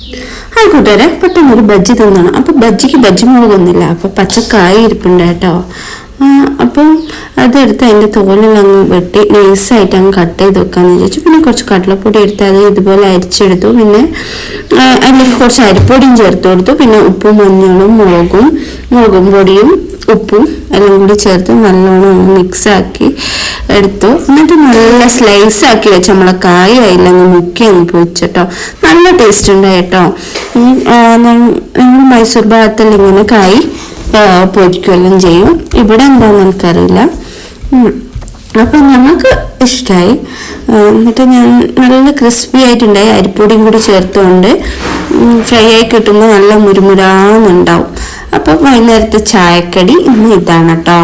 Hi കൂട്ടുകാരെ, പെട്ടെന്നൊരു ബജ്ജി തിന്നണം. അപ്പോൾ ബജ്ജിക്ക് ബജ്ജി മുളകൊന്നുമില്ല, അപ്പോൾ പച്ചക്കായ ഇരിപ്പുണ്ട് കേട്ടോ. അപ്പം അതെടുത്ത് അതിൻ്റെ തോലെല്ലാം അങ്ങ് വെട്ടി നൈസായിട്ട് അങ്ങ് കട്ട് ചെയ്ത് വെക്കാമെന്ന് വിചാരിച്ചു. പിന്നെ കുറച്ച് കടലപ്പൊടി എടുത്ത് അത് ഇതുപോലെ അരിച്ചെടുത്തു. പിന്നെ അതിലേക്ക് കുറച്ച് അരിപ്പൊടിയും ചേർത്ത് കൊടുത്തു. പിന്നെ ഉപ്പും മഞ്ഞളും മുളകും പൊടിയും ഉപ്പും എല്ലാം കൂടി ചേർത്ത് നല്ലോണം മിക്സാക്കി എടുത്തു. എന്നിട്ട് നല്ല സ്ലൈസ് ആക്കി വെച്ച് നമ്മളെ കായ അതിലങ്ങ് മുക്കി അങ്ങ് പൊരിച്ചിട്ടോ. നല്ല ടേസ്റ്റ് ഉണ്ട് കേട്ടോ. ഞങ്ങൾ മൈസൂർ ഭാഗത്തെല്ലാം ഇങ്ങനെ കായ് പൊരിക്കുകയെല്ലാം ചെയ്യും. ഇവിടെ എന്താണെന്ന് എനിക്കറിയില്ല. അപ്പം ഞങ്ങൾക്ക് ഇഷ്ടമായി. എന്നിട്ട് ഞാൻ നല്ല ക്രിസ്പി ആയിട്ടുണ്ടായി. അരിപ്പൊടിയും കൂടി ചേർത്തുകൊണ്ട് ഫ്രൈ ആയി കിട്ടുമ്പോൾ നല്ല മുരുമുരാന്നുണ്ടാവും. അപ്പം വൈകുന്നേരത്തെ ചായക്കടി ഇന്ന് ഇതാണ് കേട്ടോ.